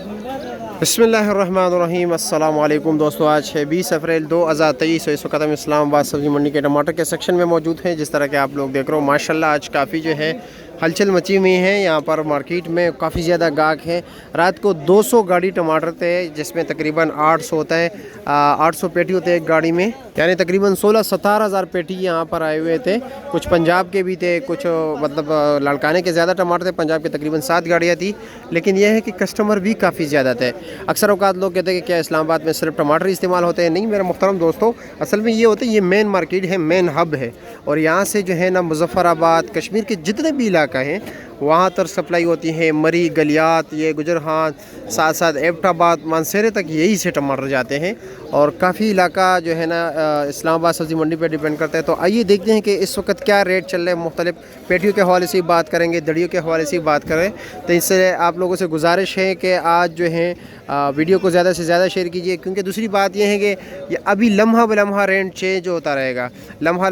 बिस्मिल्लाहिर्रहमानिर्रहीम। अस्सलाम वालेकुम दोस्तों, आज है 20 अप्रैल 2023। इस वक्त हम इस्लामाबाद सब्ज़ी मंडी के टमाटर के सेक्शन में मौजूद हैं। जिस तरह के आप लोग देख रहे हो, माशाल्लाह आज काफ़ी जो है हलचल मची हुई है। यहाँ पर मार्केट में काफ़ी ज़्यादा गाहक है। रात को 200 गाड़ी टमाटर थे, जिसमें तकरीबन 800 होता है 800 पेटी होते हैं एक गाड़ी में, यानी तकरीबन 16-17 हज़ार पेटी यहाँ पर आए हुए थे। कुछ पंजाब के भी थे, कुछ मतलब लड़काने के ज़्यादा टमाटर थे। पंजाब के तकरीबन 7 गाड़ियाँ थी, लेकिन यह है कि कस्टमर भी काफ़ी ज़्यादा थे। अक्सर औकात लोग कहते हैं कि क्या इस्लामाबाद में सिर्फ टमाटर इस्तेमाल होते हैं। नहीं मेरे मुहतरम दोस्तों, असल में ये होता है, ये मेन मार्केट है, मेन हब है। और यहाँ से जो है ना मुजफ्फराबाद, कश्मीर के जितने भी इलाका हैं वहाँ तक सप्लाई होती है। मरी, गलियात, ये गुजरहान, साथ साथ एबटाबाद, मानसेरे तक यही से टमाटर जाते हैं। और काफ़ी इलाका जो है ना इस्लामाबाद सब्ज़ी मंडी पे डिपेंड करता है। तो आइए देखते हैं कि इस वक्त क्या रेट चल रहे हैं। मुख्तलिफ पेटियों के हवाले से बात करेंगे, दड़ियों के हवाले से बात करें। तो इससे आप लोगों से गुजारिश है कि आज जो है वीडियो को ज़्यादा से ज़्यादा शेयर कीजिए, क्योंकि दूसरी बात यह है कि ये अभी लम्हा ब लम्हा रेट चेंज होता रहेगा। लम्हा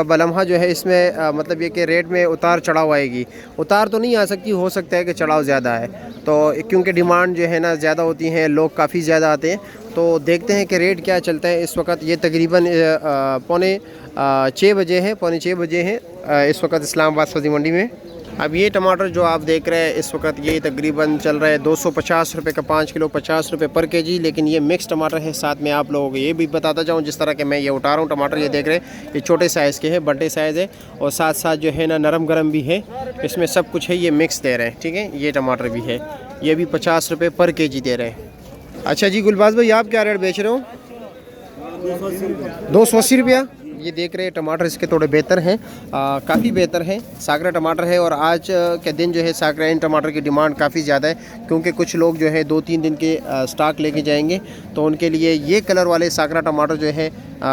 ब लम्हा जो है इसमें मतलब ये कि रेट में उतार चढ़ाव आएगी। उतार तो नहीं आ सकती, हो सकता है कि चढ़ाव ज़्यादा है, तो क्योंकि डिमांड जो है ना ज़्यादा होती है, लोग काफ़ी ज़्यादा आते हैं। तो देखते हैं कि रेट क्या चलता है इस वक्त। ये तकरीबन पौने 6 बजे है, पौने 6 बजे है इस वक्त इस्लामाबाद सब्ज़ी मंडी में। अब ये टमाटर जो आप देख रहे हैं इस वक्त, ये तकरीबन चल रहा है 250 रुपये का 5 किलो, 50 रुपये पर केजी। लेकिन ये मिक्स टमाटर है। साथ में आप लोगों को ये भी बताता जाऊँ, जिस तरह के मैं ये उठा रहा हूँ टमाटर, ये देख रहे हैं ये छोटे साइज़ के हैं, बड़े साइज़ है, और साथ साथ जो है ना नरम गरम भी है। इसमें सब कुछ है, ये मिक्स दे रहे हैं। ठीक है, ये टमाटर भी है, ये भी 50 रुपये पर केजी दे रहे हैं। अच्छा जी गुलबाज भाई, आप क्या रेट बेच रहे हो? 280 रुपया। ये देख रहे हैं टमाटर इसके थोड़े बेहतर हैं, काफ़ी बेहतर हैं, सागरा टमाटर है। और आज के दिन जो है सागरा इन टमाटर की डिमांड काफ़ी ज़्यादा है, क्योंकि कुछ लोग जो है 2-3 दिन के स्टॉक लेके जाएंगे, तो उनके लिए ये कलर वाले सागरा टमाटर जो है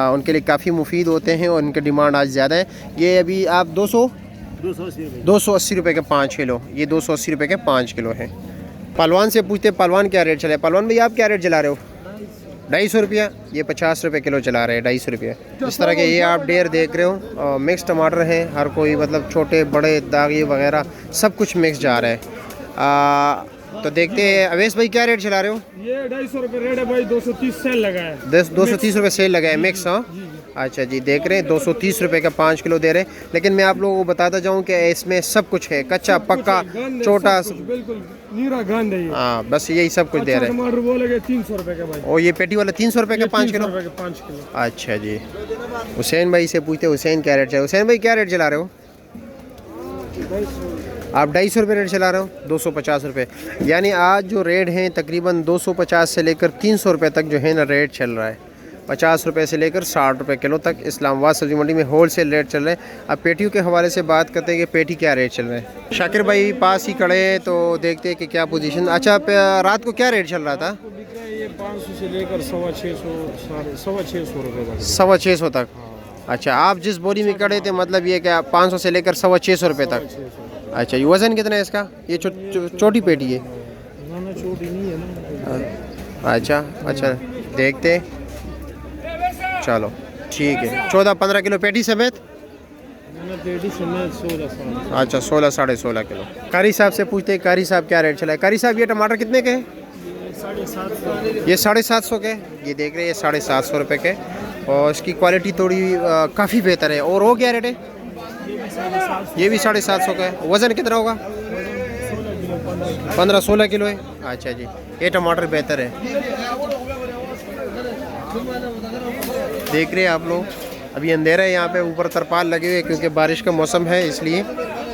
उनके लिए काफ़ी मुफीद होते हैं और उनकी डिमांड आज ज़्यादा है। ये अभी आप 280 रुपये के 5 किलो, ये 280 रुपये के 5 किलो है। पहलवान से पूछते हैं पहलवान क्या रेट चले। पहलवान भाई आप क्या रेट चला रहे हो? 250 रुपया। ये 50 रुपये किलो चला रहे हैं, 250 रुपये। इस तरह के ये आप ढेर देख रहे हो, मिक्स टमाटर है, हर कोई मतलब छोटे बड़े दागी वगैरह सब कुछ मिक्स जा रहा है। तो देखते हैं अवेश भाई क्या रेट चला रहे हो? ये 250 रुपये रेट है भाई, 230 सेल लगा है। 230 रुपये सेल लगा है मिक्स। हाँ अच्छा जी, देख रहे हैं 230 रुपये का 5 किलो दे रहे हैं। लेकिन मैं आप लोगों को बताता जाऊं कि इसमें सब कुछ है, कच्चा पक्का छोटा, बिल्कुल नीरा गंद है। हाँ बस यही सब कुछ दे रहे हैं। टमाटर बोलेगे 300 रुपये का भाई, और ये पेटी वाला 300 रुपये का 5 किलो। अच्छा जी, हुसैन भाई से पूछते, हुसैन क्या रेट चला? हुसैन भाई क्या रेट चला रहे हो आप? 250 रुपये रेट चला रहे हो, 250 रुपये। यानी आज जो रेट हैं तकरीबन 250 से लेकर 300 रुपये तक जो है ना रेट चल रहा है। 50 रुपये से लेकर 60 रुपये किलो तक इस्लामाबाद सब्ज़ी मंडी में होल सेल रेट चल रहे हैं। अब पेटियों के हवाले से बात करते हैं कि पेटी क्या रेट चल रहा है। शाकिर भाई पास ही खड़े हैं, तो देखते हैं कि क्या पोजीशन। अच्छा रात को क्या रेट चल रहा था? ये 500 से लेकर 650 रुपये तक, 650 तक। अच्छा, आप जिस बोरी में खड़े थे मतलब ये क्या 500 से लेकर 650 रुपये तक? अच्छा, ये वज़न कितना है इसका? ये छोटी पेटी है ना? छोटी नहीं है ना। अच्छा देखते, चलो ठीक है। 14-15 किलो पेटी समेत। अच्छा 16-16.5 किलो। कारी साहब से पूछते हैं, कारी साहब क्या रेट चला है? कारी साहब ये टमाटर कितने के हैं? ये 750 के। ये देख रहे हैं 750 रुपये के, और इसकी क्वालिटी थोड़ी काफ़ी बेहतर है। और वो क्या रेट है? ये भी 750 का है। वज़न कितना होगा? 15-16 किलो है। अच्छा जी, ये टमाटर बेहतर है। देख रहे हैं आप लोग, अभी अंधेरा है यहाँ पे, ऊपर तरपाल लगे हुए क्योंकि बारिश का मौसम है इसलिए।